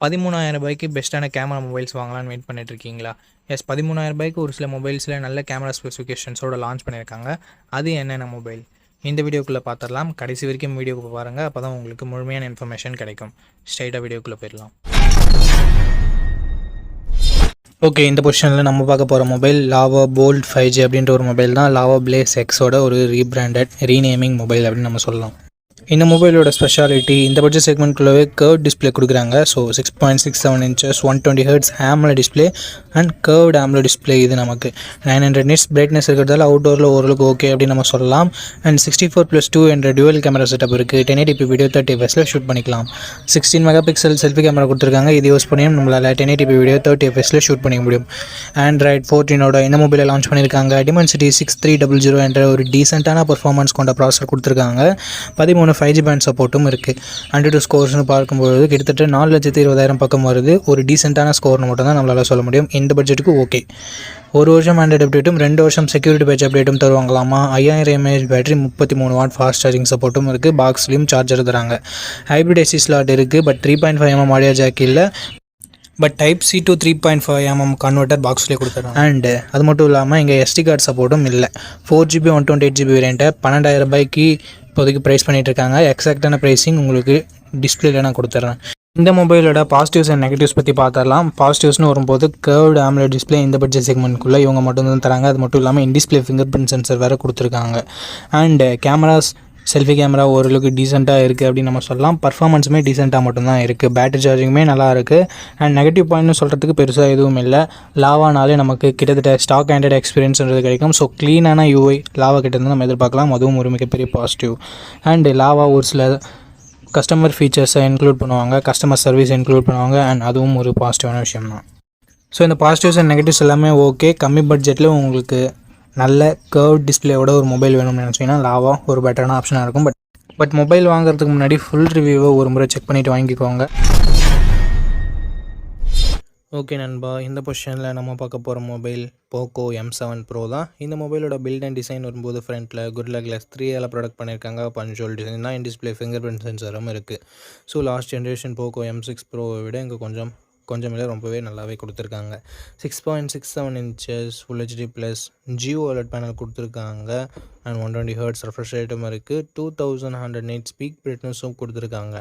ரூ. 13,000க்கு பெஸ்ட்டான camera mobiles வாங்கலாம்னு வெயிட் பண்ணிட்டு இருக்கீங்களா? எஸ், ரூ. 13,000க்கு ஒரு சில மொபைல்ஸில் நல்ல கேமரா ஸ்பெசிஃபிகேஷன்ஸோட லான்ச் பண்ணியிருக்காங்க. அது என்னென்ன மொபைல் இந்த வீடியோக்குள்ளே பார்த்துடலாம். கடைசி வரைக்கும் வீடியோக்கு பாருங்கள், அப்போ தான் உங்களுக்கு முழுமையான இன்ஃபர்மேஷன் கிடைக்கும். ஸ்ட்ரைட்டாக வீடியோக்குள்ளே போயிடலாம். ஓகே, இந்த பொசிஷனில் நம்ம பார்க்க போகிற மொபைல் லாவா போல்ட் 5G அப்படின்ற ஒரு மொபைல் தான். லாவா பிளேஸ் எக்ஸோட ஒரு ரீநேமிங் மொபைல் அப்படின்னு நம்ம சொல்லலாம். இந்த மொபைலோட ஸ்பெஷாலிட்டி, இந்த பட்ஜெட் செக்மெண்ட்குள்ளவே கர்வ் டிஸ்பிளே கொடுக்குறாங்க. So 6.67 inches 120 Hz AMOLED display and curved AMOLED display. இது நமக்கு 900 nits பிரைட்னஸ் இருக்கிறதால அவுட்டோரில் ஓரளவுக்கு ஓகே அப்படின்னு நம்ம சொல்லலாம். அண்ட் 64+2 என்ற டுவல் கேமரா செட்டப் இருக்குது. 1080p வீடியோ 30 fps ஷூட் பண்ணிக்கலாம். 16 மெகாபிக்சல் செல்ஃபி கேமரா கொடுத்துருக்காங்க. இது யூஸ் பண்ணியும் நம்மளால் 1080p வீடியோ 30 fps ஷூட் பண்ணிக்க முடியும். Android 14 இந்த மொபைலை லான்ச் பண்ணியிருக்காங்க. Dimensity 6300 என்ற ஒரு டீசெண்டான பர்ஃபார்மன்ஸ் கொண்ட ப்ராசஸர் கொடுத்துருக்காங்க. 13 5G பேண்ட் சப்போர்ட்டும் இருக்குது. AnTuTu ஸ்கோர்ஸ்னு பார்க்கும்போது கிட்டத்தட்ட 4,20,000 பக்கம் வருது. ஒரு டீசெண்டான ஸ்கோர்னு மட்டும் தான் நம்மளால் சொல்ல முடியும். இந்த பட்ஜெட்டுக்கு ஓகே. ஒரு வருஷம் ஆண்ட்ராய்டு அப்டேட்டும் 2 வருஷம் செக்யூரிட்டி பேட்ச் அப்டேட்டும் தருவாங்களாமா. 5000 mAh battery, 33 watt fast charging சப்போர்ட்டும் இருக்குது. பாக்ஸ்லையும் சார்ஜர் தராங்க. ஹைப்ரிட் AC ஸ்லாட் இருக்குது. பட் 3.5mm ஆடியோ ஜாக் இல்லை. But Type-C to 3.5mm converter பாக்ஸ்லேயே கொடுத்துருக்காங்க. அண்டு அது மட்டும் இல்லாமல் இங்கே SD கார்டு சப்போர்ட்டும் இல்லை. 4GB 128GB வேரியண்ட்டை 12,000 ரூபாய்க்கு இப்போதைக்கு ப்ரைஸ் பண்ணிகிட்ருக்காங்க. எக்ஸாக்டான ப்ரைஸிங் உங்களுக்கு டிஸ்பிளேல நான் கொடுத்துட்றேன். இந்த மொபைலோட பாசிட்டிவ்ஸ் அண்ட் நெகட்டிவ்ஸ் பற்றி பார்த்துடலாம். பாசிட்டிவ்ஸ்னு வரும்போது கர்வ்டு AMOLED டிஸ்பிளே இந்த பட்ஜெட் செக்மெண்ட்குள்ளே இவங்க மட்டும்தான் தராங்க. அது மட்டும் இல்லாமல் இன்டிஸ்பிளே ஃபிங்கர் பிரிண்ட் சென்சர் வேறு கொடுத்துருக்காங்க. அண்டு கேமராஸ், செல்ஃபி கேமரா ஓரளவுக்கு டீசெண்டாக இருக்குது அப்படின்னு நம்ம சொல்லலாம். பர்ஃபார்மன்ஸுமே டீசெண்டாக மட்டும்தான் இருக்குது. பேட்டரி சார்ஜிங்குமே நல்லா இருக்குது. அண்ட் நெகட்டிவ் பாயிண்ட்னு சொல்கிறதுக்கு பெருசாக எதுவும் இல்லை. லாவானாலே நமக்கு கிட்டத்தட்ட ஸ்டாக் ஆண்ட்ராய்டு எக்ஸ்பீரியன்ஸ்ன்றது கிடைக்கும். ஸோ க்ளீனான UI லாவா கிட்டேருந்து நம்ம எதிர்பார்க்கலாம். அதுவும் ஒரு மிகப்பெரிய பாசிட்டிவ். அண்டு லாவா ஒரு சில கஸ்டமர் ஃபீச்சர்ஸை இன்க்ளூட் பண்ணுவாங்க, கஸ்டமர் சர்வீஸ் இன்க்ளூட் பண்ணுவாங்க. அண்ட் அதுவும் ஒரு பாசிட்டிவான விஷயம் தான். ஸோ இந்த பாசிட்டிவ்ஸ் அண்ட் நெகட்டிவ்ஸ் எல்லாமே ஓகே. கம்மி பட்ஜெட்டில் உங்களுக்கு நல்ல கர்வ் டிஸ்பிளேயோட ஒரு மொபைல் வேணும்னு நினச்சிங்கன்னா லாவா ஒரு பெட்டரான ஆப்ஷனாக இருக்கும். பட் மொபைல் வாங்குறதுக்கு முன்னாடி ஃபுல் ரிவ்யூவை ஒரு முறை செக் பண்ணிவிட்டு வாங்கிக்கோங்க. ஓகே நண்பா, இந்த பொசிஷனில் நம்ம பார்க்க போகிற மொபைல் போக்கோ M7 Pro தான். இந்த மொபைலோட பில்ட் அண்ட் டிசைன் வரும்போது ஃப்ரண்ட்டில் Gorilla Glass 3 ப்ராடக்ட் பண்ணியிருக்காங்க. பஞ்சுவல் டிசைன் தான். டிஸ்பிளே ஃபிங்கர் பிரிண்ட் சென்சரும் இருக்குது. So last generation Poco M6 Proவை விட இங்கே கொஞ்சம் இல்லை, ரொம்பவே நல்லாவே கொடுத்துருக்காங்க. 6.67 inches Full HD plus GOLED panel கொடுத்துருக்காங்க. அண்ட் 120 Hz ரெஃப்ரெஷ் ரேட்டும் இருக்குது. 2100 nits பீக் பிரைட்னஸும் கொடுத்துருக்காங்க.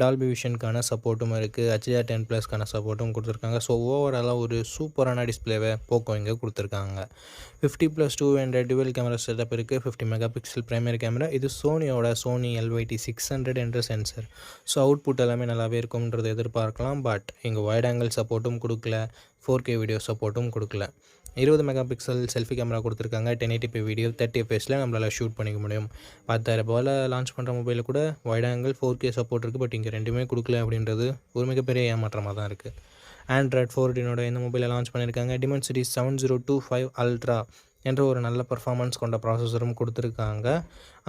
டால்பி விஷனுக்கான சப்போர்ட்டும் இருக்குது. HDR10+க்கான சப்போர்ட்டும் கொடுத்துருக்காங்க. ஸோ ஓவராலாக ஒரு சூப்பரான டிஸ்பிளேவை போக்கோ இங்கே கொடுத்துருக்காங்க. 50+2 என்ற டுவல் கேமரா செட்டப் இருக்குது. 50 மெகாபிக்சல் பிரைமரி கேமரா. இது சோனி LYT600 என்ற சென்சர். ஸோ அவுட்புட் எல்லாமே நல்லாவே இருக்கும்ன்றது எதிர்பார்க்கலாம். பட் இங்கே வைட் ஆங்கிள் சப்போர்ட்டும் கொடுக்கல, 4K வீடியோ சப்போர்ட்டும் கொடுக்கல. 20 மெகாபிக்சல் செல்ஃபி கேமரா கொடுத்துருக்காங்க. 1080p வீடியோ 30 fps நம்மளால் ஷூட் பண்ணிக்க முடியும். 10,000 ரூபாயில் லான்ச் பண்ணுற மொபைலில் கூட வைட் ஆங்கிள் 4K சப்போர்ட் இருக்குது. பட் இங்கே ரெண்டுமே கொடுக்கல அப்படின்றது ஒரு மிகப்பெரிய ஏமாற்றமாக தான் இருக்குது. Android 14 இந்த மொபைலை லான்ச் பண்ணியிருக்காங்க. Dimensity 7025 Ultra என்ற ஒரு நல்ல பர்ஃபார்மன்ஸ் கொண்ட ப்ராசஸரும் கொடுத்துருக்காங்க.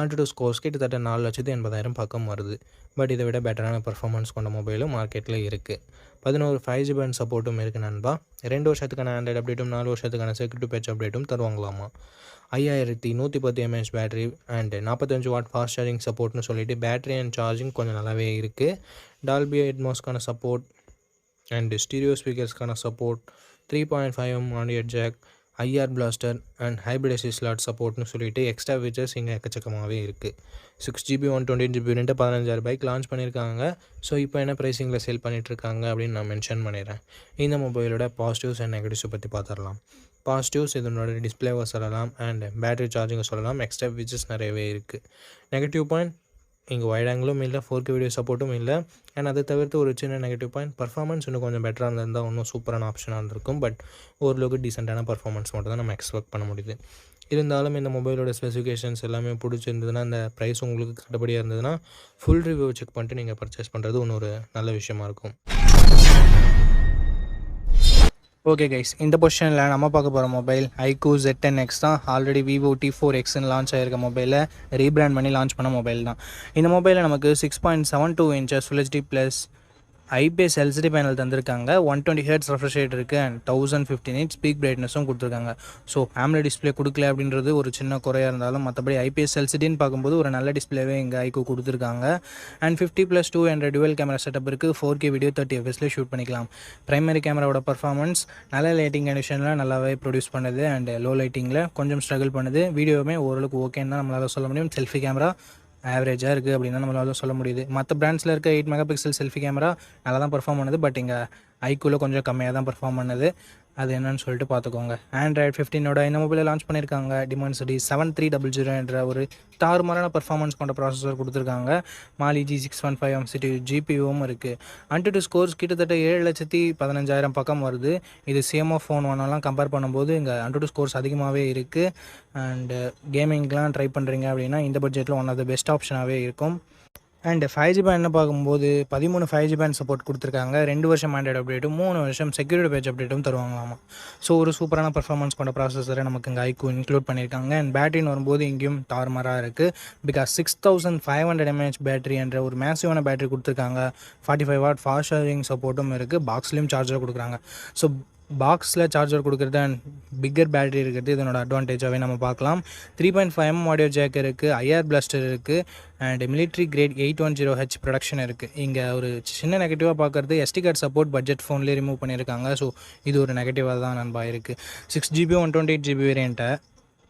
AnTuTu ஸ்கோர்ஸ் கிட்டத்தட்ட 4,80,000 பக்கம் வருது. பட் இதை விட பெட்டரான பர்ஃபார்மன்ஸ் கொண்ட மொபைலும் மார்க்கெட்டில் இருக்குது. 11 5G பேண்ட் சப்போர்ட்டும் இருக்குது நண்பா. 2 வருஷத்துக்கான ஆண்ட்ராய்டு அப்டேட்டும் 4 வருஷத்துக்கான செக்யூரிட்டி பேட்ச் அப்டேட்டும் தருவாங்களாமா. 5110 mAh battery and 45 watt fast charging சப்போர்ட்னு சொல்லிட்டு பேட்டரி அண்ட் சார்ஜிங் கொஞ்சம் நல்லாவே இருக்குது. டால்பி அட்மாஸ்க்கான சப்போர்ட் அண்ட் ஸ்டீரியோ ஸ்பீக்கர்ஸ்க்கான support, 3.5mm audio jack, IR blaster and hybrid AC slot சப்போர்ட்னு சொல்லிட்டு எக்ஸ்ட்ரா ஃபீச்சர்ஸ் இங்கே எக்கச்சக்கமாகவே இருக்குது. 6GB 128GB வேரியண்ட்டை 15,000 ரூபாய்க்கு லான்ச் பண்ணியிருக்காங்க. ஸோ இப்போ என்ன ப்ரைஸிங்கில் சேல் பண்ணிகிட்ருக்காங்க அப்படின்னு நான் மென்ஷன் பண்ணிடுறேன். இந்த மொபைலோட பாசிட்டிவ்ஸ் அண்ட் நெகட்டிவ்ஸை பற்றி பார்த்துடலாம். பாசிட்டிவ்ஸ் இதனோட டிஸ்பிளேவை சொல்லலாம் அண்ட் பேட்டரி சார்ஜிங்கை சொல்லலாம். எக்ஸ்ட்ரா ஃபீச்சர்ஸ் நிறையவே இருக்குது. நெகட்டிவ் பாயிண்ட், இங்கே வைட் ஆங்கிளும் இல்லை, 4K வீடியோ சப்போர்ட்டும் இல்லை. அண்ட் அதை தவிர்த்து ஒரு சின்ன நெகட்டிவ் பாயிண்ட், பர்ஃபார்மன்ஸ் இன்னும் கொஞ்சம் பெட்டராக இருந்திருந்தால் இன்னும் சூப்பரான ஆப்ஷனாக இருந்திருக்கும். பட் ஓரளவுக்கு டீசெண்டான பர்ஃபார்மன்ஸ் மட்டும் தான் நம்ம எக்ஸ்பெக்ட் பண்ண முடியுது. இருந்தாலும் இந்த மொபைலோட ஸ்பெசிஃபிகேஷன்ஸ் எல்லாமே பிடிச்சிருந்ததுன்னா, அந்த ப்ரைஸ் உங்களுக்கு கட்டுப்படியாக இருந்ததுன்னா ஃபுல் ரிவ்யூ செக் பண்ணிட்டு நீங்கள் பர்ச்சேஸ் பண்ணுறது இன்னொரு நல்ல விஷயமா இருக்கும். ஓகே கைஸ், இந்த பொசிஷனில் நம்ம பார்க்க போகிற மொபைல் iQOO Z10X தான். ஆல்ரெடி Vivo T4Xன்னு லான்ச் ஆகிருக்க மொபைலை ரீபிராண்ட் பண்ணி லான்ச் பண்ண மொபைல் தான். இந்த மொபைலில் நமக்கு 6.72 inches Full HD plus IPS LCD panel தந்திருக்காங்க. 120 ஹெர்ட்ஸ் ரெஃப்ரெஷ் ரேட் இருக்குது அண்ட் 1050 nits பீக் பிரைட்னஸும் கொடுத்துருக்காங்க. ஸோ AMOLED டிஸ்பிளே கொடுக்கல அப்படின்றது ஒரு சின்ன குறையாக இருந்தாலும் மற்றபடி ஐபிஎஸ் எல்சிடின்னு பார்க்கும்போது ஒரு நல்ல டிஸ்பிளேவே இங்கே ஐக்கு கொடுத்துருக்காங்க. அண்ட் 50+2 என்ற டுவல் கேமரா செட்டப் இருக்குது. 4K வீடியோ 30 fps ஷூட் பண்ணிக்கலாம். பிரைமரி கேமராவோட பர்ஃபார்மன்ஸ் நல்ல லைட்டிங் கண்டிஷனில் நல்லாவே ப்ரொடியூஸ் பண்ணுது அண்ட் லோ லைட்டிங்கில் கொஞ்சம் ஸ்ட்ரகிள் பண்ணுது. வீடியோவுமே ஓரளவுக்கு ஓகேன்னு தான் நம்மளால் சொல்ல முடியும். செல்ஃபி கேமரா ஆவரேஜாக இருக்குது அப்படின்னு தான் நம்மளால் சொல்ல முடியுது. மற்ற பிராண்ட்ஸில் இருக்க 8 மெகாபிக்சல் செல்ஃபி கேமரா நல்லா தான் பர்ஃபார்ம் பண்ணுது. பட் இங்கே ஐக்குள்ளே கொஞ்சம் கம்மியாக தான் பர்ஃபார்ம் பண்ணுது. அது என்னன்னு சொல்லிட்டு பார்த்துக்கோங்க. ஆண்ட்ராய்டு 15ஓட இந்த மொபைலில் லான்ச் பண்ணியிருக்காங்க. Dimensity 7300 என்ற ஒரு தாறுமாறான பர்ஃபார்மன்ஸ் கொண்ட ப்ராசஸர் கொடுத்துருக்காங்க. Mali G615 MCU GPUவும் இருக்குது. AnTuTu ஸ்கோர்ஸ் கிட்டத்தட்ட 7,15,000 பக்கம் வருது. இது CMO ஃபோன் ஒன்னெல்லாம் கம்பேர் பண்ணும்போது இங்கே AnTuTu ஸ்கோர்ஸ் அதிகமாகவே இருக்குது. அண்டு கேமிங்லாம் ட்ரை பண்ணுறீங்க அப்படின்னா இந்த பட்ஜெட்டில் ஒன் ஆஃப் த பெஸ்ட் ஆப்ஷனாகவே இருக்கும். அண்ட் 5G பேண்ட் பார்க்கும்போது 13 5G பேண்ட் சப்போர்ட் கொடுத்துருக்காங்க. 2 வருஷம் ஆண்ட்ராய்டு அப்டேட்டும் 3 வருஷம் செக்யூரிட்டி பேட்ச் அப்டேட்டும் தருவாங்களாமா. ஸோ ஒரு சூப்பரான பர்ஃபார்மன்ஸ் கொண்ட ப்ராசஸரை நமக்கு இங்கே ஐக்கு இன்க்ளூட் பண்ணியிருக்காங்க. அண்ட் பேட்டரின்னு வரும்போது இங்கேயும் தாறுமாறாக இருக்குது. பிகாஸ் 6500 mAh பேட்டரி என்ற ஒரு மேசிவான பேட்டரி கொடுத்துருக்காங்க. 45 வாட் ஃபாஸ்ட் சார்ஜிங் சப்போர்ட்டும் இருக்குது. பாக்ஸ்லேயும் சார்ஜர் கொடுக்குறாங்க. ஸோ பாக்ஸில் சார்ஜர் கொடுக்குறது அண்ட் பிக்கர் பேட்டரி இருக்கிறது இதனோட அட்வான்டேஜாகவே நம்ம பார்க்கலாம். 3.5mm ஆடியோ ஜாக் இருக்குது. ஐஆர் பிளாஸ்டர் இருக்குது. And military grade 810H production இருக்குது. இங்கே ஒரு சின்ன நெகட்டிவாக பார்க்குறது SD கார்டு சப்போர்ட் பட்ஜெட் ஃபோன்லேயே ரிமூவ் பண்ணியிருக்காங்க. ஸோ இது ஒரு நெகட்டிவாக தான் நண்பா இருக்குது. 6GB 128GB வேரியண்ட்டை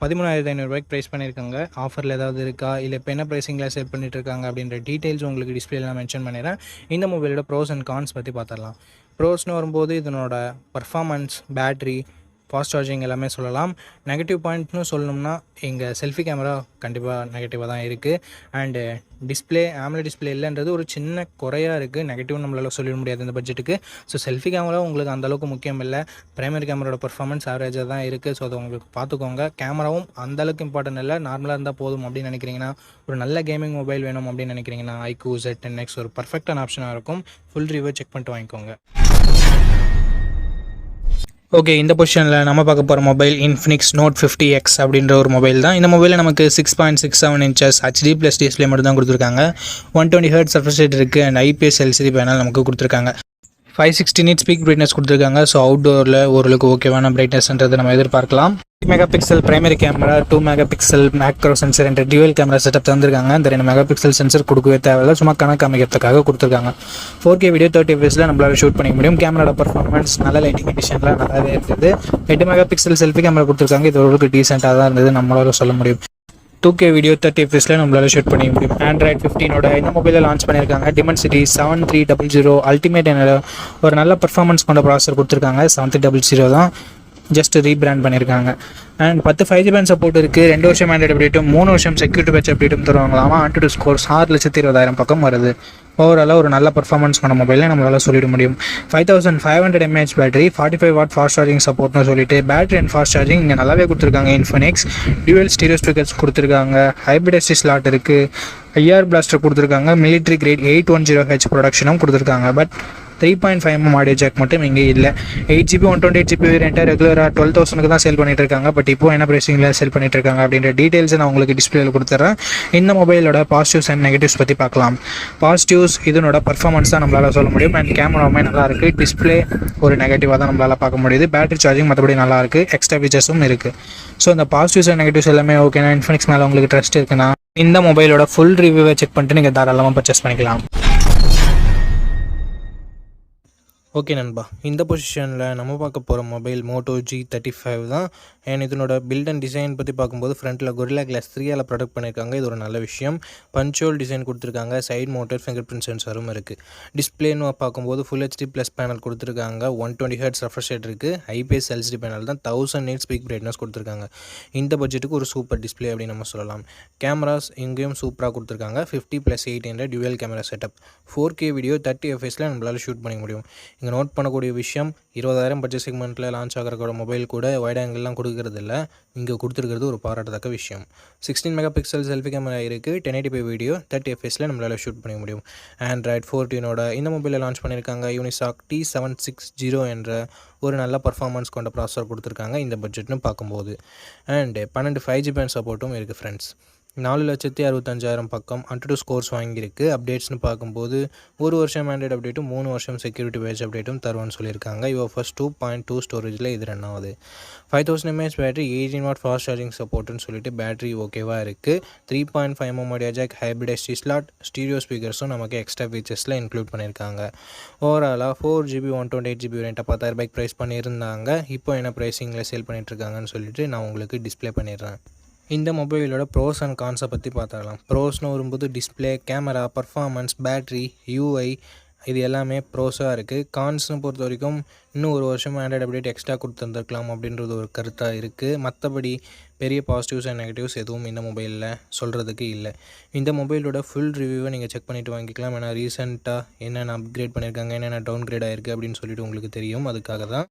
13,500 ப்ரைஸ் பண்ணியிருக்காங்க. ஆஃபரில் ஏதாவது இருக்கா இல்லை இப்போ என்ன ப்ரைஸிங்கில் சேல் பண்ணிட்டு இருக்காங்க அப்படின்ற டீட்டெயில்ஸ் உங்களுக்கு டிஸ்பிளேலாம் மென்ஷன் பண்ணிடுறேன். இந்த மொபைலோட ப்ரோஸ் அண்ட் கான்ஸ் பற்றி பார்த்துடலாம். ப்ரோஸ்னு வரும்போது இதனோட பர்ஃபார்மன்ஸ், பேட்ரி, ஃபாஸ்ட் சார்ஜிங் எல்லாமே சொல்லலாம். நெகட்டிவ் பாயிண்ட்னு சொல்லணும்னா இங்கே செல்ஃபி கேமரா கண்டிப்பாக நெகட்டிவாக தான் இருக்குது. அண்டு டிஸ்பிளே AMOLED டிஸ்பிளே இல்லைன்றது ஒரு சின்ன குறையாக இருக்குது. நெகட்டிவ் நம்மளால் சொல்லிட முடியாது இந்த பட்ஜெட்டுக்கு. ஸோ செல்ஃபி கேமரா உங்களுக்கு அந்தளவுக்கு முக்கியம் இல்லை. பிரைமரி கேமராவோட பர்ஃபார்மன்ஸ் ஆவரேஜாக தான் இருக்குது. ஸோ அதை உங்களுக்கு பார்த்துக்கோங்க. கேமராவும் அந்தளவுக்கு இம்பார்ட்டன்ட் இல்லை, நார்மலாக இருந்தால் போதும் அப்படின்னு நினைக்கிறீங்கன்னா, ஒரு நல்ல கேமிங் மொபைல் வேணும் அப்படின்னு நினைக்கிறீங்கன்னா iQOO Z10X ஒரு பர்ஃபெக்டான ஆப்ஷனாக இருக்கும். ஃபுல் ரிவ்யூ செக் பண்ணிட்டு வாங்கிக்கோங்க. ஓகே, இந்த பொசிஷனில் நம்ம பார்க்க போகிற மொபைல் Infinix Note 50X அப்படின்ற ஒரு மொபைல் தான். இந்த மொபைலில் நமக்கு 6.67 inches HD+ டிஸ்பிளே மட்டும் தான் கொடுத்துருக்காங்க. 120 ஹெர்ட்ஸ் ரெஃப்ரெஷ் ரேட் இருக்குது அண்ட் IPS LCD பேனல் நமக்கு கொடுத்துருக்காங்க. 560 nits பீக் பிரைட்னஸ் கொடுத்துருக்காங்க. ஸோ அவுட்டோரில் ஓரளவுக்கு ஓகேவான பிரைட்னஸ்ன்றது நம்ம எதிர்பார்க்கலாம். 3 megapixel primary camera, 2 megapixel macro sensor என்ற டியூவல் கேமரா செட்டப் தந்திருக்காங்க. இந்த 2 மெகாபிக்சல் சென்சர் கொடுக்கவே தேவையில்லை, சும்மா கணக்கு அமைக்கிறதுக்காக கொடுத்துருக்காங்க. 4K வீடியோ 30 fps நம்மளால ஷூட் பண்ணிக்க முடியும். கேமராட பர்ஃபார்மன்ஸ் நல்ல லைட்டிங் கண்டிஷனில் நல்லாவே இருக்குது. 8 மெகாபிக்சல் செல்ஃபி கேமரா கொடுத்துருக்காங்க. இது ஓரளவுக்கு டீசெண்டாக தான் இருந்தது நம்மளால சொல்ல முடியும். 2K வீடியோ 30 fps நம்மளால ஷூட் பண்ணிக்க முடியும். ஆண்ட்ராய்டு 15ஓட இந்த மொபைலில் லான்ச் பண்ணியிருக்காங்க. Dimensity 7300 அல்டிமேட் என்ற ஒரு நல்ல பர்ஃபார்மன்ஸ் கொண்ட ப்ராசஸர் கொடுத்துருக்காங்க. 7300 தான், ஜஸ்ட் ரீபிராண்ட் பண்ணியிருக்காங்க. அண்ட் 10 5G பேண்ட் சப்போர்ட் இருக்குது. 2 வருஷம் ஆண்ட்ராய்டு அப்டேட்டும் 3 வருஷம் செக்யூரிட்டி பேட்ச் அப்டேட்டும் தருவாங்களாமா. AnTuTu ஸ்கோர்ஸ் 6,20,000 பக்கம் வருது. ஓவராலாக ஒரு நல்ல பர்ஃபார்மன்ஸ் கொண்ட மொபைலில் நம்மளால் சொல்லிட முடியும். 5500 mAh battery, 45 watt fast charging சப்போர்ட்னு சொல்லிட்டு பேட்டரி அண்ட் ஃபாஸ்ட் சார்ஜிங் இங்கே நல்லாவே கொடுத்துருக்காங்க. Infinix டியூவல் ஸ்டீரியோ ஸ்பீக்கர்ஸ் கொடுத்துருக்காங்க. ஹைப்ரிட் SD ஸ்லாட் இருக்குது. ஐஆர் பிளாஸ்டர் கொடுத்துருக்காங்க. மிலிட்ரி கிரேட் 810H ப்ரொடக்ஷனும் கொடுத்துருக்காங்க. பட் 3.5mm ஆடியோ ஜாக் மட்டும் இங்கே இல்லை. 8GB 128GB வேரியண்ட்டை ரெகுலராக 12,000 தான் சேல் பண்ணிட்டு இருக்காங்க. பட் இப்போ என்ன ப்ரைஸிங்கில் சேல் பண்ணிட்டு இருக்காங்க அப்படின்ற டீட்டெயில்ஸ் நான் உங்களுக்கு டிஸ்பிளேல கொடுத்துட்றேன். இந்த மொபைலோட பாசிட்டிவ்ஸ் அண்ட் நெகட்டிவ்ஸ் பற்றி பார்க்கலாம். பாசிட்டிவ்ஸ் இதனோட பர்ஃபார்மன்ஸ் தான் நம்மளால் சொல்ல முடியும். அண்ட் கேமராவுமே நல்லா இருக்குது. டிஸ்பிளே ஒரு நெகட்டிவாக தான் நம்மளால் பார்க்க முடியுது. பேட்டரி சார்ஜிங் மற்றபடி நல்லா இருக்குது. எக்ஸ்ட்ரா ஃபீச்சர்ஸும் இருக்குது. ஸோ இந்த பாசிட்டிவ்ஸ் அண்ட் நெகட்டிவ்ஸ் எல்லாமே ஓகேனா, Infinix மேலே உங்களுக்கு ட்ரஸ்ட் இருக்குன்னா இந்த மொபைலோட ஃபுல் ரிவ்யூவை செக் பண்ணிட்டு நீங்கள் தாராளமாக பர்ச்சேஸ் பண்ணிக்கலாம். ஓகே நண்பா, இந்த பொசிஷனில் நம்ம பார்க்க போகிற மொபைல் Moto G35 தான். அண்ட் இதனோட பில்ட் அண்ட் டிசைன் பற்றி பார்க்கும்போது ஃப்ரண்ட்டில் Gorilla Glass 3 ப்ரொடக்ட் பண்ணியிருக்காங்க. இது ஒரு நல்ல விஷயம். பஞ்சுவல் டிசைன் கொடுத்துருக்காங்க. சைட் மவுண்டட் ஃபிங்கர் பிரிண்ட் சென்சாரும் இருக்குது. டிஸ்பிளேன்னு பார்க்கும்போது ஃபுல் HD+ பேனல் கொடுத்துருக்காங்க. 120 ஹெர்ட்ஸ் ரெஃப்ரெஷ் ரேட் இருக்குது. IPS LCD பேனல் தான். 1000 nits பீக் பிரைட்னஸ் கொடுத்துருக்காங்க. இந்த பட்ஜெட்டுக்கு ஒரு சூப்பர் டிஸ்பிளே அப்படின்னு நம்ம சொல்லலாம். கேமராஸ் இங்கேயும் சூப்பராக கொடுத்துருக்காங்க. 50+8 என்ற dual camera setup. 4K video 30 fps நம்மளால் ஷூட் பண்ணிக்க முடியும். இங்கே நோட் பண்ணக்கூடிய விஷயம், 20,000 பட்ஜெட் செக்மெண்ட்டில் லான்ச் ஆகிற மொபைல் கூட வைட் ஆங்கிள்லாம் கொடுக்கறது இல்லை. இங்கே கொடுத்துருக்கிறது ஒரு பாராட்டத்தக்க விஷயம். 16 மெகாபிக்சல் செல்ஃபி கேமரா இருக்குது. 1080p வீடியோ 30 fps நம்மளால் ஷூட் பண்ணிக்க முடியும். ஆண்ட்ராய்டு 14ஓட இந்த மொபைலில் லான்ச் பண்ணியிருக்காங்க. Unisoc T760 என்ற ஒரு நல்ல பர்ஃபார்மன்ஸ் கொண்ட ப்ராசஸர் கொடுத்துருக்காங்க இந்த பட்ஜெட்னு பார்க்கும்போது. அண்ட் 12 5G பேண்ட் சப்போர்ட்டும் இருக்குது ஃப்ரெண்ட்ஸ். 4,65,000 பக்கம் AnTuTu ஸ்கோர்ஸ் வாங்கியிருக்கு. அப்டேட்ஸ்னு பார்க்கும்போது 1 வருஷம் ஆண்ட்ராய்டு அப்டேட்டும் 3 வருஷம் செக்யூரிட்டி பேட்ச் அப்டேட்டும் தருவான்னு சொல்லியிருக்காங்க. UFS 2.2 ஸ்டோரேஜில் இது ரன் ஆகுது. 5000 mAh battery, 18 watt fast charging சப்போர்ட்னு சொல்லிட்டு பேட்டரி ஓகேவாக இருக்குது. 3.5 mm audio jack, hybrid SD slot, stereo ஸ்பீக்கர்ஸும் நமக்கு எக்ஸ்ட்ரா ஃபீச்சர்ஸில் இன்க்ளூட் பண்ணியிருக்காங்க. ஓவராலாக 4GB 128GB வேரியண்ட்டை 10,000 ரூபாய்க்கு ப்ரைஸ் பண்ணியிருந்தாங்க. இப்போ என்ன ப்ரைஸிங்கில் சேல் பண்ணிகிட்ருக்காங்கன்னு சொல்லிட்டு நான் உங்களுக்கு டிஸ்ப்ளே பண்ணிடுறேன். இந்த மொபைலோட ப்ரோஸ் அண்ட் கான்ஸை பற்றி பார்த்துக்கலாம். ப்ரோஸ்னு வரும்போது display, camera, performance, battery, UI இது எல்லாமே ப்ரோஸாக இருக்குது. கான்ஸ்னு பொறுத்த வரைக்கும் இன்னும் 1 வருஷம் ஆண்ட்ராய்டு அப்டேட் எக்ஸ்ட்ரா கொடுத்துருந்துருக்கலாம் அப்படின்றது ஒரு கருத்தாக இருக்குது. மற்றபடி பெரிய பாசிட்டிவ்ஸ் அண்ட் நெகட்டிவ்ஸ் எதுவும் இந்த மொபைலில் சொல்கிறதுக்கு இல்லை. இந்த மொபைலோட ஃபுல் ரிவ்யூவை நீங்கள் செக் பண்ணிவிட்டு வாங்கிக்கலாம். ஏன்னா ரீசெண்டாக என்னென்ன அப்கிரேட் பண்ணியிருக்காங்க, என்னென்ன டவுன் கிரேட் ஆகிருக்கு அப்படின்னு சொல்லிட்டு உங்களுக்கு தெரியும். அதுக்காக தான்